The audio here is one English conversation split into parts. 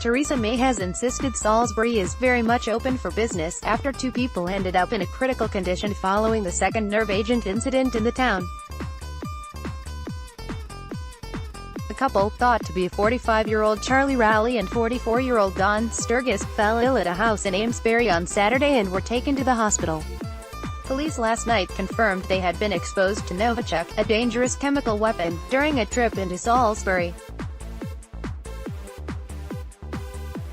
Theresa May has insisted Salisbury is very much open for business, after 2 people ended up in a critical condition following the second nerve agent incident in the town. The couple, thought to be 45-year-old Charlie Rowley and 44-year-old Dawn Sturgess, fell ill at a house in Amesbury on Saturday and were taken to the hospital. Police last night confirmed they had been exposed to Novichok, a dangerous chemical weapon, during a trip into Salisbury.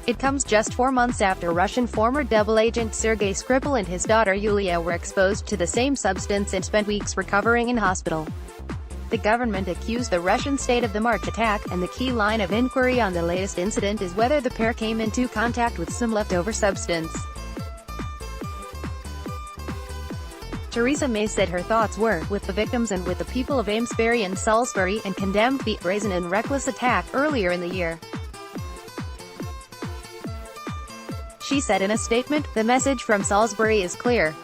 It comes just 4 months after Russian former double agent Sergei Skripal and his daughter Yulia were exposed to the same substance and spent weeks recovering in hospital. The government accused the Russian state of the March attack, and the key line of inquiry on the latest incident is whether the pair came into contact with some leftover substance. Theresa May said her thoughts were with the victims and with the people of Amesbury and Salisbury, and condemned the brazen and reckless attack earlier in the year. She said in a statement, "The message from Salisbury is clear.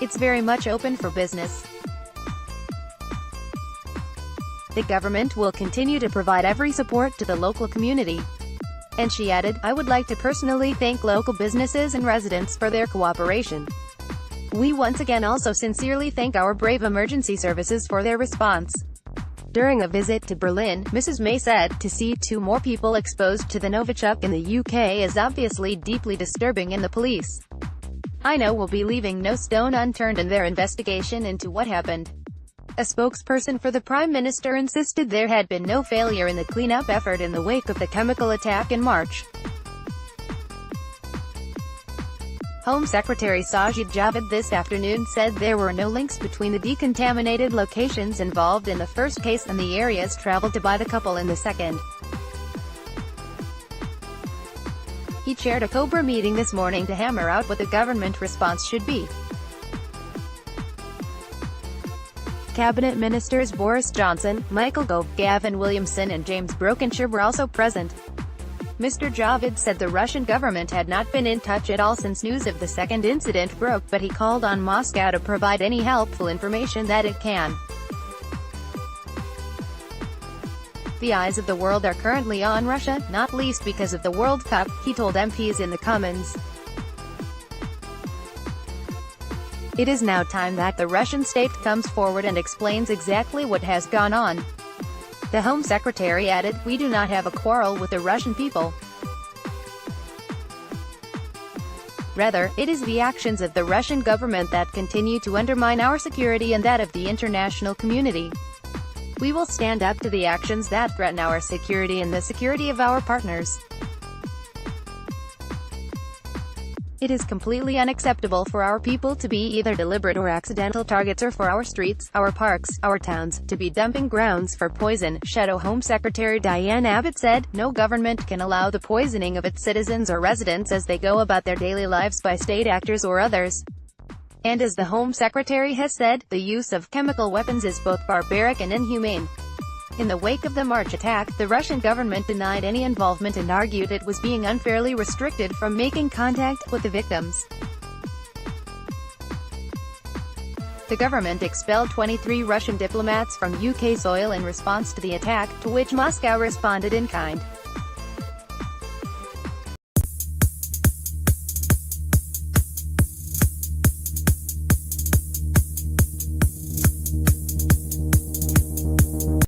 It's very much open for business. The government will continue to provide every support to the local community." And she added, "I would like to personally thank local businesses and residents for their cooperation. We once again also sincerely thank our brave emergency services for their response." During a visit to Berlin, Mrs. May said, "To see 2 more people exposed to the Novichok in the UK is obviously deeply disturbing, and the police, I know, will be leaving no stone unturned in their investigation into what happened." A spokesperson for the Prime Minister insisted there had been no failure in the cleanup effort in the wake of the chemical attack in March. Home Secretary Sajid Javid this afternoon said there were no links between the decontaminated locations involved in the first case and the areas traveled to by the couple in the second. He chaired a COBRA meeting this morning to hammer out what the government response should be. Cabinet Ministers Boris Johnson, Michael Gove, Gavin Williamson and James Brokenshire were also present. Mr. Javid said the Russian government had not been in touch at all since news of the second incident broke, but he called on Moscow to provide any helpful information that it can. "The eyes of the world are currently on Russia, not least because of the World Cup," he told MPs in the Commons. "It is now time that the Russian state comes forward and explains exactly what has gone on." The Home Secretary added, "We do not have a quarrel with the Russian people. Rather, it is the actions of the Russian government that continue to undermine our security and that of the international community. We will stand up to the actions that threaten our security and the security of our partners. It is completely unacceptable for our people to be either deliberate or accidental targets, or for our streets, our parks, our towns, to be dumping grounds for poison." Shadow Home Secretary Diane Abbott said, "No government can allow the poisoning of its citizens or residents as they go about their daily lives by state actors or others." And as the Home Secretary has said, the use of chemical weapons is both barbaric and inhumane. In the wake of the March attack, the Russian government denied any involvement and argued it was being unfairly restricted from making contact with the victims. The government expelled 23 Russian diplomats from UK soil in response to the attack, to which Moscow responded in kind.